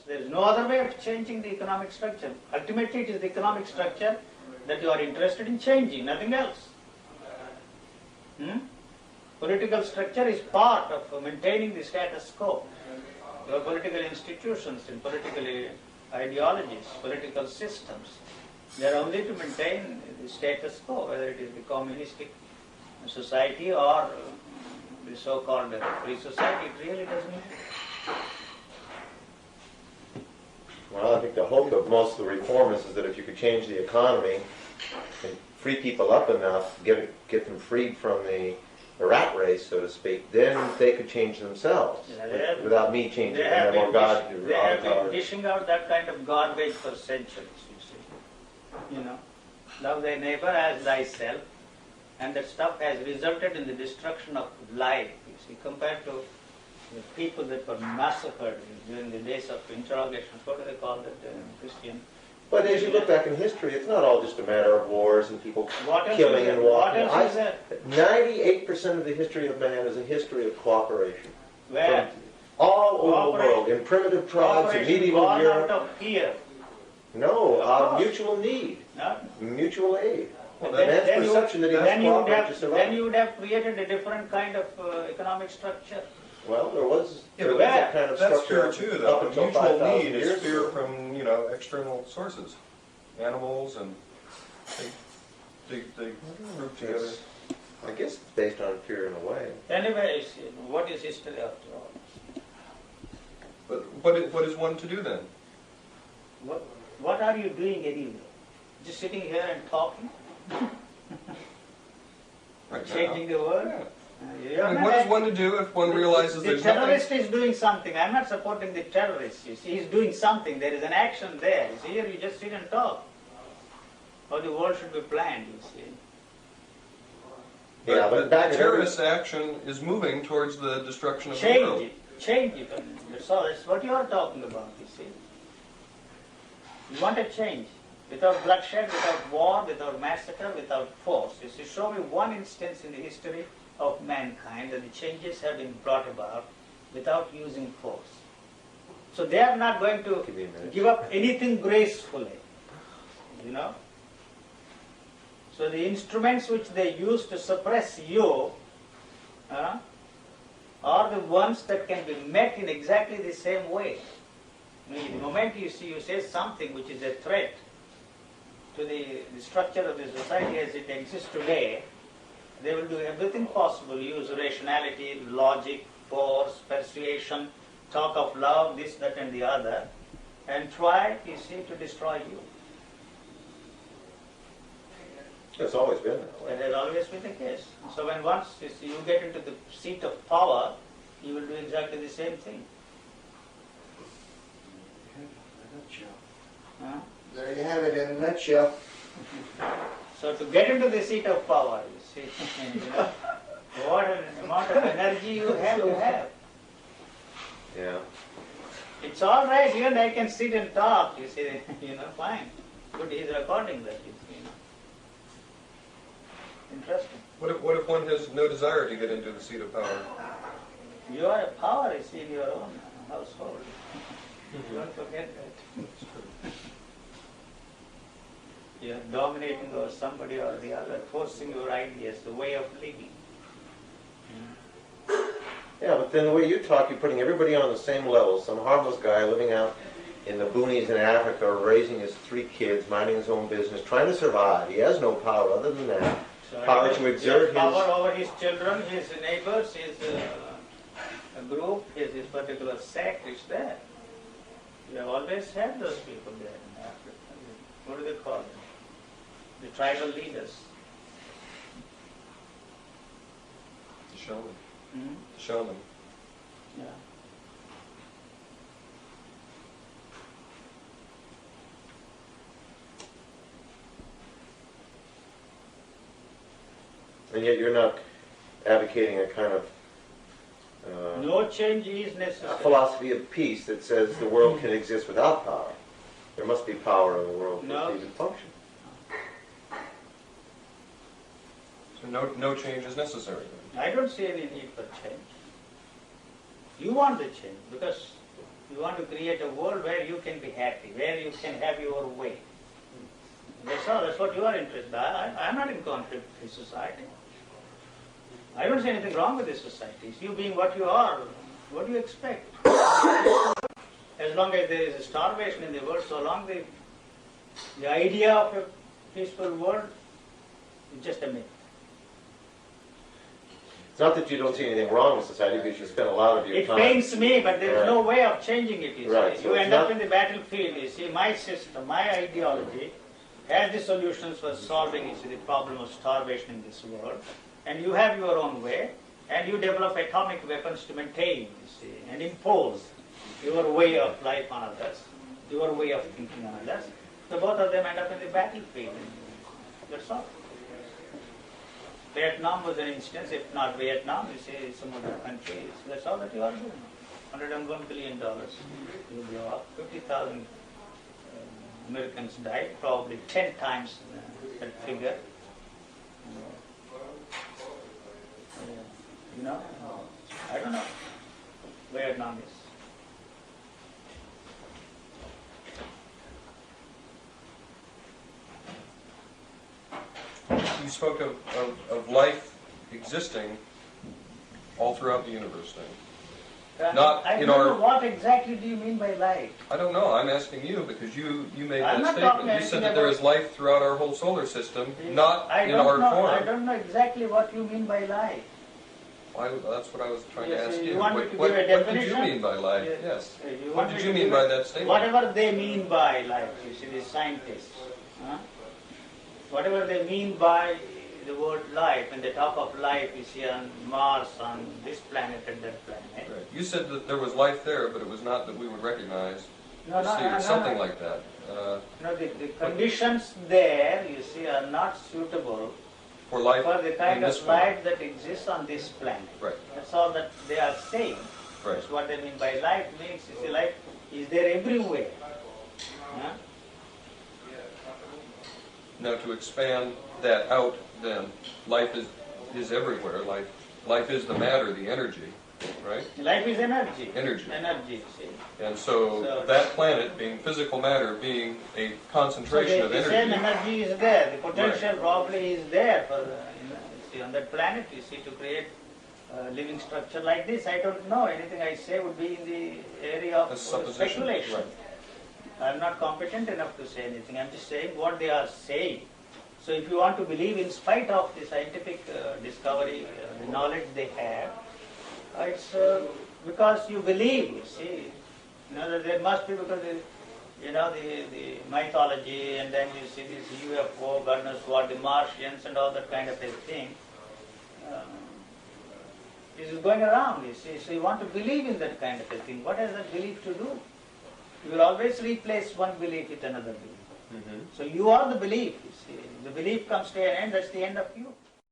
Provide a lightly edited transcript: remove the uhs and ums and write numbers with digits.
There is no other way of changing the economic structure. Ultimately, it is the economic structure that you are interested in changing, nothing else. Political structure is part of maintaining the status quo. Your political institutions and political ideologies, political systems, they are only to maintain the status quo, whether it is the communistic society or the so-called free society. It really doesn't matter. Well, I think the hope of most of the reformists is that if you could change the economy and free people up enough, get them freed from the rat race, so to speak, then they could change themselves without me changing them or God. They have been dishing out that kind of garbage for centuries, you see. Love thy neighbor as thyself, and that stuff has resulted in the destruction of life, you see, compared to the people that were massacred during the days of interrogations. What do they call that, Christian? But as you look back in history, it's not all just a matter of wars and people killing and walking. 98% of the history of man is a history of cooperation. Where? All over the world, in primitive tribes, in medieval Europe. Out of fear. No, out of mutual need, mutual aid. Well, man's perception that he has to cooperate to survive. Then you would have created a different kind of economic structure. Well, there was that kind of structure. That's true too, though. Mutual need is fear from, external sources. Animals and they group together. I guess it's based on fear in a way. Anyway, what is history after all? But what is one to do then? What are you doing anyway? Just sitting here and talking? Right, changing the world? Yeah. What is one to do if one realizes there's nothing? The terrorist is doing something. I'm not supporting the terrorist. You see, he's doing something. There is an action there. You see, here you just sit and talk. How the world should be planned, you see. Yeah, but the terrorist action is moving towards the destruction of the world. Change it. That's all. That's what you are talking about, you see. You want a change. Without bloodshed, without war, without massacre, without force. You see, show me one instance in the history of mankind that the changes have been brought about without using force. So they are not going to give up anything gracefully, So the instruments which they use to suppress you are the ones that can be met in exactly the same way. The moment you say something which is a threat to the structure of the society as it exists today, they will do everything possible, use rationality, logic, force, persuasion, talk of love, this, that and the other, and try, to destroy you. It's always been that way. That has always been the case. So when once you get into the seat of power, you will do exactly the same thing. There you have it in a nutshell. So to get into the seat of power, you see, what an amount of energy you have to have. Yeah. It's all right, you and I can sit and talk, you see, fine. Good, he's recording that, you see. Interesting. What if one has no desire to get into the seat of power? You are a power, you see, in your own household. Don't forget that. You are dominating over somebody or the other, forcing your ideas, the way of living. Yeah, but then the way you talk, you're putting everybody on the same level. Some harmless guy living out in the boonies in Africa, raising his 3 kids, minding his own business, trying to survive. He has no power other than that. So power to exert his... power over his children, his neighbors, his group, his particular sect is there. You have always had those people there in Africa. What do they call them? The tribal leaders. The shaman. The shaman. Yeah. And yet you're not advocating a kind of no change is necessary. A philosophy of peace that says the world can exist without power. There must be power in the world for it to even function. So no change is necessary then? I don't see any need for change. You want the change because You want to create a world where you can be happy, where you can have your way. That's all. That's what you are interested in. I'm not in conflict with this society. I don't see anything wrong with this society. It's you being what you are. What do you expect? As long as there is a starvation in the world, so long the idea of a peaceful world is just a myth. It's not that you don't see anything wrong with society, because you spend a lot of your It time. pains me, but there is no way of changing it. You Right, see. so You it's end up not- in the battlefield. You see, my system, my ideology has the solutions for solving the problem of starvation in this world, and you have your own way, and you develop atomic weapons to maintain, you see, and impose your way of life on others, your way of thinking on others. So both of them end up in the battlefield. That's all. Vietnam was an instance. If not Vietnam, you say some other countries. That's all that you are doing. $101 billion. You blow up. 50,000 Americans died, probably 10 times that figure. You know, I don't know. Vietnam is. You spoke of life existing all throughout the universe then. Not I in don't our- know what exactly do you mean by life. I don't know, I'm asking you because you made I'm that not talking statement. You anything said that there about- is life throughout our whole solar system, not I in don't our know. form. I don't know exactly what you mean by life. That's what I was trying to Yes, ask you you. want me What, to what, give a what did you definition? mean by life? Yes. Yes. You What want did me you to mean give by it- that statement? Whatever they mean by life, you see, the scientists, whatever they mean by the word life, and the top of life you see on Mars, on this planet and that planet. Right. You said that there was life there, but it was not that we would recognize. No, no, see, no, no, something no. like that. No, the conditions there, you see, are not suitable For life for the in kind this of form. life that exists on this planet. Right. That's all that they are saying. Right. That's what they mean by life. Means, you see, life is there everywhere. Huh? Now to expand that out, then life is everywhere. Life is the matter, the energy, right? Life is energy. Energy. Energy, you see. And so So- that planet, being physical matter, being a concentration So of the same energy. energy is there. The potential probably is there for you see, on that planet. You see, to create a living structure like this. I don't know. Anything I say would be in the area of A supposition. speculation. Right. I'm not competent enough to say anything. I'm just saying what they are saying. So if you want to believe, in spite of the scientific discovery, the knowledge they have, it's because you believe. You see, you know, that there must be, because the mythology, and then you see this UFO, God knows what, the Martians and all that kind of a thing. This is going around, you see. So you want to believe in that kind of a thing. What has that belief to do? You will always replace one belief with another belief. Mhm. So you are the belief, you see. The belief comes to an end, that's the end of you.